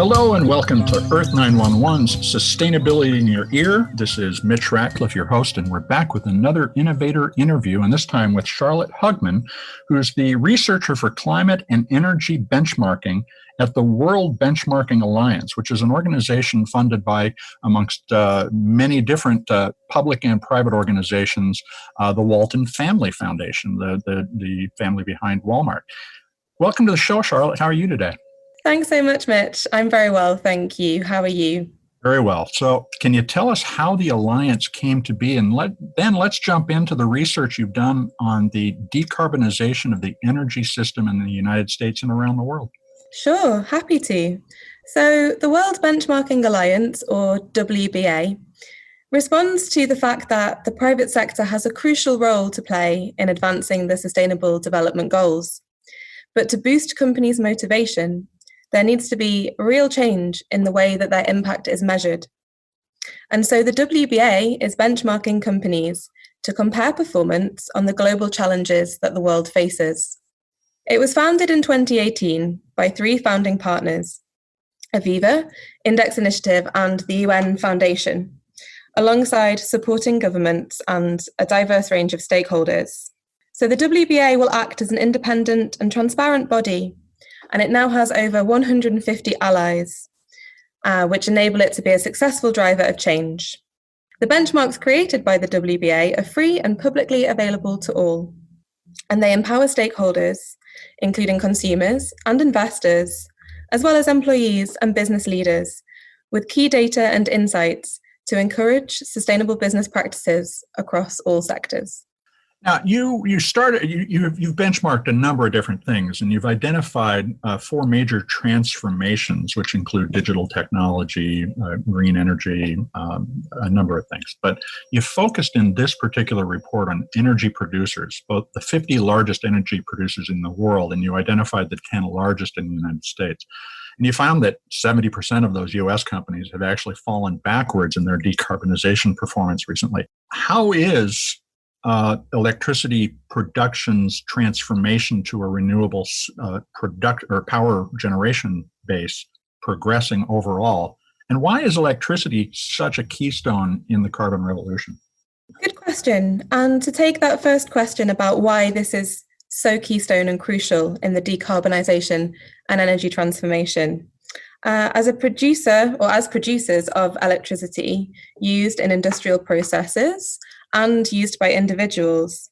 Hello and welcome to Earth911's Sustainability in Your Ear. This is Mitch Ratcliffe, your host, and we're back with another innovator interview, and this time with Charlotte Hugman, who is the researcher for climate and energy benchmarking at the World Benchmarking Alliance, which is an organization funded by, amongst many different public and private organizations, the Walton Family Foundation, the family behind Walmart. Welcome to the show, Charlotte. How are you today? Thanks so much, Mitch. I'm very well, thank you. How are you? Very well. So can you tell us how the Alliance came to be? And then let's jump into the research you've done on the decarbonization of the energy system in the United States and around the world. Sure, happy to. So the World Benchmarking Alliance, or WBA, responds to the fact that the private sector has a crucial role to play in advancing the Sustainable Development Goals. But to boost companies' motivation, there needs to be real change in the way that their impact is measured. And so the WBA is benchmarking companies to compare performance on the global challenges that the world faces. It was founded in 2018 by three founding partners, Aviva, Index Initiative, and the UN Foundation, alongside supporting governments and a diverse range of stakeholders. So the WBA will act as an independent and transparent body, and it now has over 150 allies, which enable it to be a successful driver of change. The benchmarks created by the WBA are free and publicly available to all, and they empower stakeholders, including consumers and investors, as well as employees and business leaders, with key data and insights to encourage sustainable business practices across all sectors. Now, you've benchmarked a number of different things, and you've identified four major transformations, which include digital technology, green energy, a number of things. But you focused in this particular report on energy producers, both the 50 largest energy producers in the world, and you identified the 10 largest in the United States. And you found that 70% of those U.S. companies have actually fallen backwards in their decarbonization performance recently. How is electricity production's transformation to a renewable power generation base progressing overall? And why is electricity such a keystone in the carbon revolution? Good question. And to take that first question about why this is so keystone and crucial in the decarbonization and energy transformation. As a producer, or as producers of electricity used in industrial processes and used by individuals,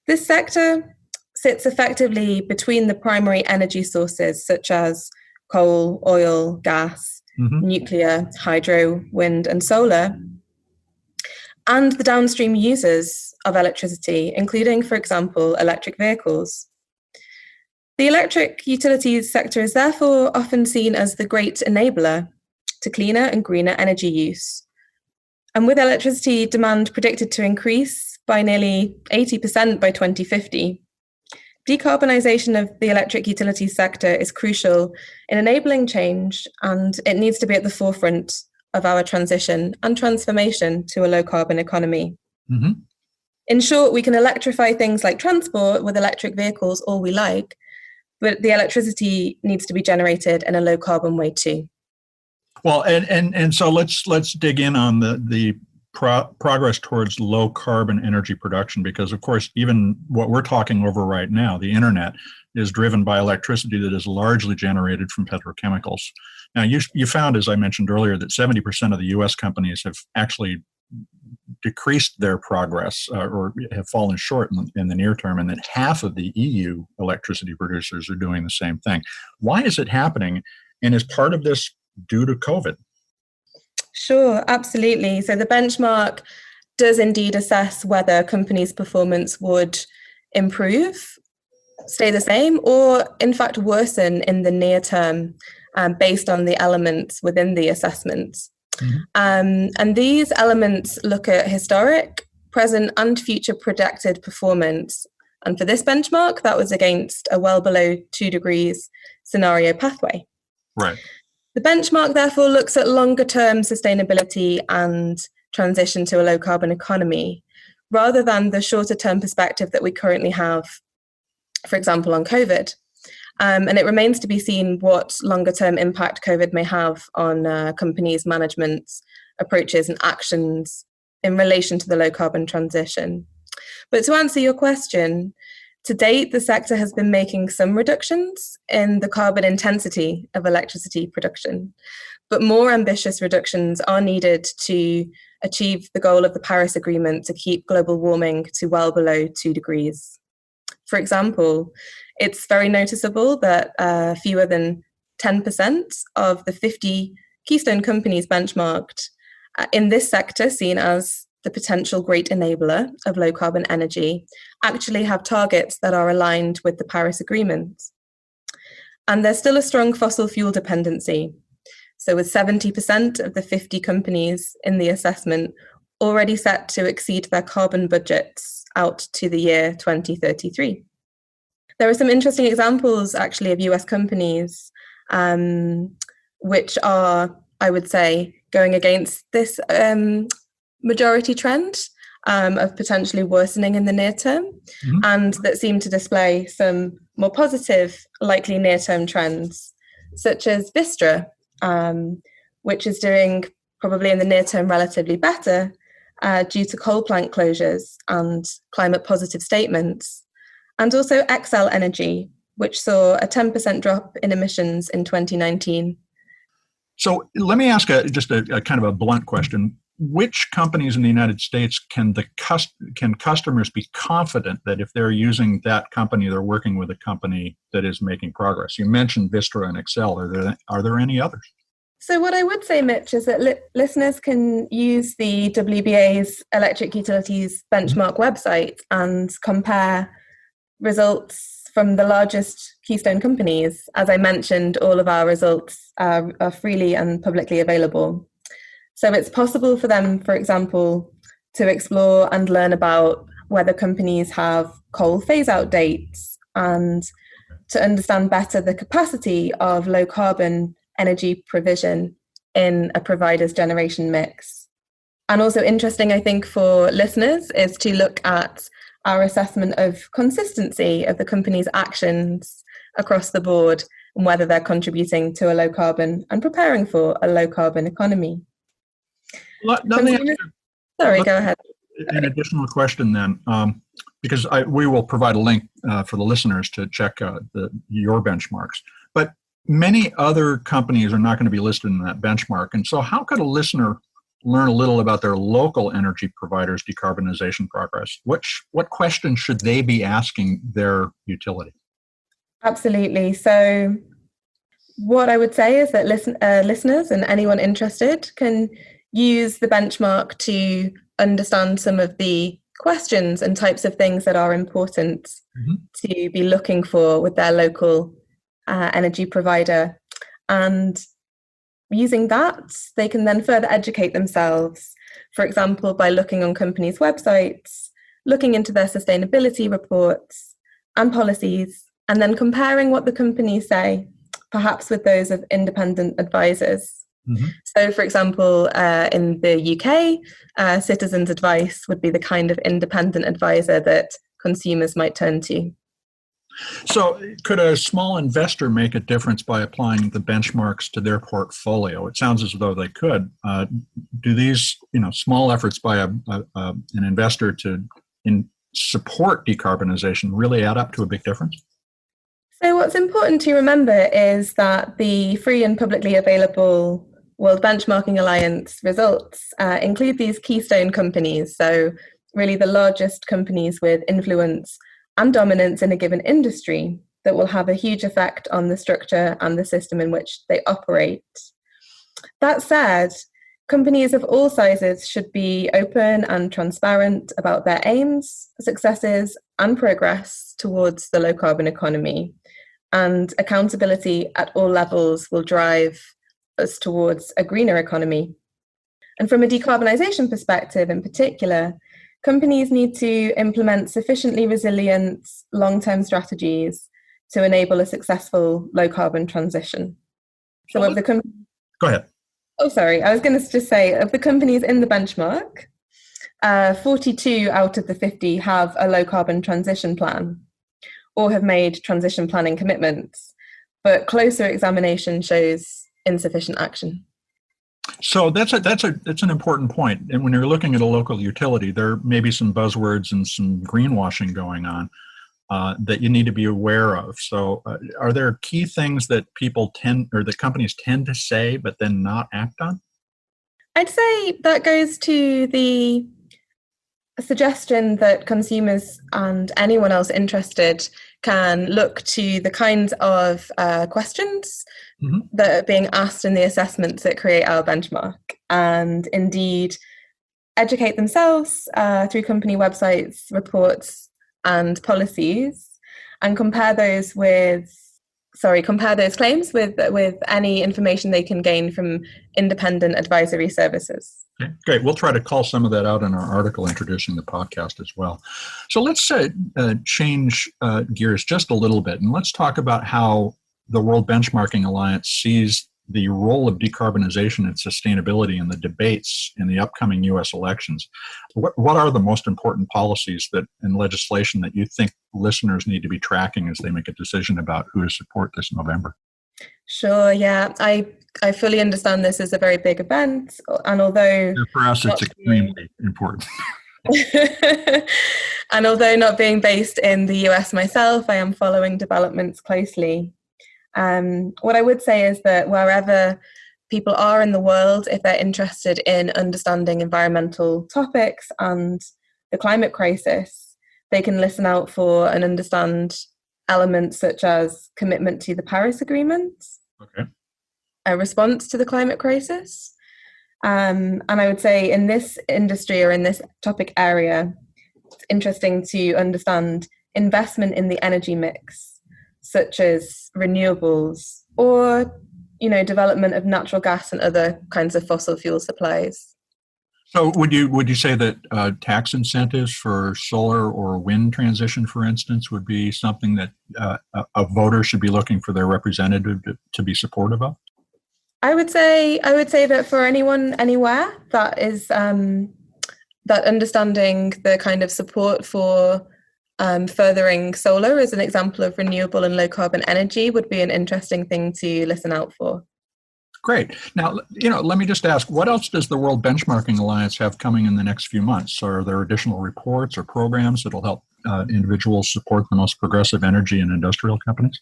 this sector sits effectively between the primary energy sources such as coal, oil, gas, nuclear, hydro, wind, and solar, and the downstream users of electricity, including, for example, electric vehicles. The electric utilities sector is therefore often seen as the great enabler to cleaner and greener energy use. And with electricity demand predicted to increase by nearly 80% by 2050, decarbonisation of the electric utilities sector is crucial in enabling change, and it needs to be at the forefront of our transition and transformation to a low-carbon economy. Mm-hmm. In short, we can electrify things like transport with electric vehicles all we like, but the electricity needs to be generated in a low-carbon way too. Well, and so let's dig in on the progress towards low carbon energy production, because of course even what we're talking over right now, the internet, is driven by electricity that is largely generated from petrochemicals. Now you found, as I mentioned earlier, that 70% of the U.S. companies have actually decreased their progress or have fallen short in the near term, and that half of the EU electricity producers are doing the same thing. Why is it happening? And is part of this due to COVID? Sure, absolutely. So the benchmark does indeed assess whether companies' performance would improve, stay the same, or in fact worsen in the near term based on the elements within the assessments. Mm-hmm. And these elements look at historic, present, and future projected performance. And for this benchmark, that was against a well below 2 degrees scenario pathway. Right. The benchmark therefore looks at longer term sustainability and transition to a low carbon economy, rather than the shorter term perspective that we currently have, for example, on COVID. And it remains to be seen what longer term impact COVID may have on companies' management approaches and actions in relation to the low carbon transition. But to answer your question, to date, the sector has been making some reductions in the carbon intensity of electricity production, but more ambitious reductions are needed to achieve the goal of the Paris Agreement to keep global warming to well below 2 degrees. For example, it's very noticeable that fewer than 10% of the 50 keystone companies benchmarked in this sector, seen as the potential great enabler of low carbon energy, actually have targets that are aligned with the Paris Agreement. And there's still a strong fossil fuel dependency. So with 70% of the 50 companies in the assessment already set to exceed their carbon budgets out to the year 2033. There are some interesting examples actually of US companies which are, I would say, going against this majority trend of potentially worsening in the near term, and that seem to display some more positive, likely near-term trends, such as Vistra, which is doing probably in the near term relatively better due to coal plant closures and climate positive statements, and also Xcel Energy, which saw a 10% drop in emissions in 2019. So let me ask just a kind of a blunt question. Which companies in the United States can customers be confident that if they're using that company, they're working with a company that is making progress? You mentioned Vistra and Xcel. Are there any others? So what I would say, Mitch, is that listeners can use the WBA's Electric Utilities Benchmark website and compare results from the largest keystone companies. As I mentioned, all of our results are freely and publicly available. So it's possible for them, for example, to explore and learn about whether companies have coal phase-out dates and to understand better the capacity of low-carbon energy provision in a provider's generation mix. And also interesting, I think, for listeners is to look at our assessment of consistency of the company's actions across the board and whether they're contributing to a low-carbon and preparing for a low-carbon economy. Sorry, go ahead. An additional question then, because we will provide a link for the listeners to check your benchmarks. But many other companies are not going to be listed in that benchmark. And so how could a listener learn a little about their local energy providers' decarbonization progress? What questions should they be asking their utility? Absolutely. So what I would say is that listeners and anyone interested can use the benchmark to understand some of the questions and types of things that are important to be looking for with their local energy provider. And using that, they can then further educate themselves, for example, by looking on companies' websites, looking into their sustainability reports and policies, and then comparing what the companies say, perhaps with those of independent advisors. So, for example, in the UK, Citizens Advice would be the kind of independent advisor that consumers might turn to. So could a small investor make a difference by applying the benchmarks to their portfolio? It sounds as though they could. Do these small efforts by an investor to support decarbonization really add up to a big difference? So what's important to remember is that the free and publicly available World Benchmarking Alliance results include these keystone companies, so really the largest companies with influence and dominance in a given industry that will have a huge effect on the structure and the system in which they operate. That said, companies of all sizes should be open and transparent about their aims, successes, and progress towards the low carbon economy. And accountability at all levels will drive us towards a greener economy. And from a decarbonisation perspective in particular, companies need to implement sufficiently resilient long-term strategies to enable a successful low-carbon transition. So of the Go ahead. Oh, sorry. I was going to just say, of the companies in the benchmark, 42 out of the 50 have a low-carbon transition plan, or have made transition planning commitments, but closer examination shows insufficient action. So that's an important point. And when you're looking at a local utility, there may be some buzzwords and some greenwashing going on that you need to be aware of. So are there key things that that companies tend to say but then not act on? I'd say that goes to the suggestion that consumers and anyone else interested can look to the kinds of questions that are being asked in the assessments that create our benchmark, and indeed educate themselves through company websites, reports, and policies, and compare those claims with any information they can gain from independent advisory services. Okay, great. We'll try to call some of that out in our article introducing the podcast as well. So let's change gears just a little bit, and let's talk about how the World Benchmarking Alliance sees the role of decarbonization and sustainability in the debates in the upcoming U.S. elections. What are the most important policies and legislation that you think listeners need to be tracking as they make a decision about who to support this November? Sure, yeah. I fully understand this is a very big event, and although for us it's extremely important. And although not being based in the US myself, I am following developments closely. What I would say is that wherever people are in the world, if they're interested in understanding environmental topics and the climate crisis, they can listen out for and understand elements such as commitment to the Paris Agreement, a response to the climate crisis. And I would say in this industry or in this topic area, it's interesting to understand investment in the energy mix, such as renewables or, development of natural gas and other kinds of fossil fuel supplies. So would you say that tax incentives for solar or wind transition, for instance, would be something that a voter should be looking for their representative to be supportive of? I would say that for anyone, anywhere, that is that understanding the kind of support for furthering solar as an example of renewable and low carbon energy would be an interesting thing to listen out for. Great. Now, let me just ask, what else does the World Benchmarking Alliance have coming in the next few months? Are there additional reports or programs that will help individuals support the most progressive energy and industrial companies?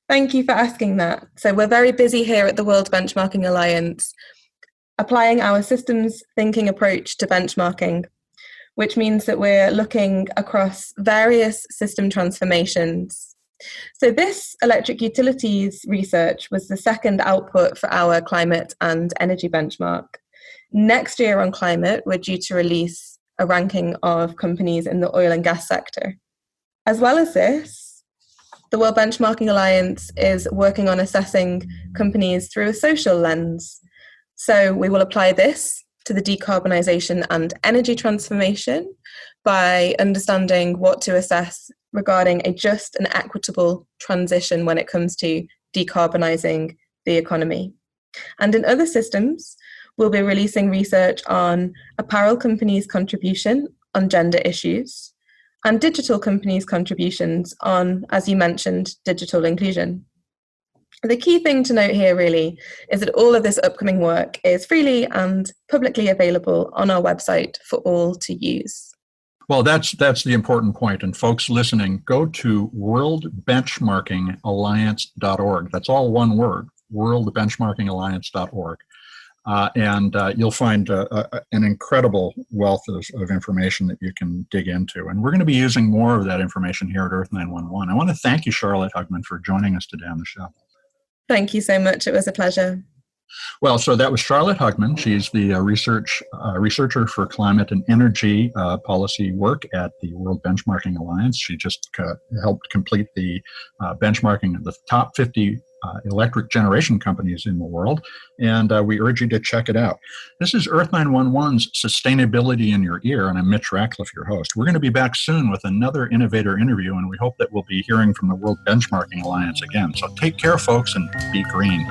Thank you for asking that. So we're very busy here at the World Benchmarking Alliance, applying our systems thinking approach to benchmarking, which means that we're looking across various system transformations. So this electric utilities research was the second output for our climate and energy benchmark. Next year on climate, we're due to release a ranking of companies in the oil and gas sector. As well as this, the World Benchmarking Alliance is working on assessing companies through a social lens. So we will apply this to the decarbonization and energy transformation by understanding what to assess regarding a just and equitable transition when it comes to decarbonizing the economy. And in other systems, we'll be releasing research on apparel companies' contribution on gender issues and digital companies' contributions on, as you mentioned, digital inclusion. The key thing to note here really is that all of this upcoming work is freely and publicly available on our website for all to use. Well, that's the important point. And folks listening, go to worldbenchmarkingalliance.org. That's all one word, worldbenchmarkingalliance.org. And you'll find an incredible wealth of information that you can dig into. And we're going to be using more of that information here at Earth911. I want to thank you, Charlotte Hugman, for joining us today on the show. Thank you so much. It was a pleasure. Well, so that was Charlotte Hugman. She's the researcher for climate and energy policy work at the World Benchmarking Alliance. She just helped complete the benchmarking of the top 50 electric generation companies in the world, and we urge you to check it out. This is Earth911's Sustainability in Your Ear, and I'm Mitch Ratcliffe, your host. We're going to be back soon with another innovator interview, and we hope that we'll be hearing from the World Benchmarking Alliance again. So take care, folks, and be green.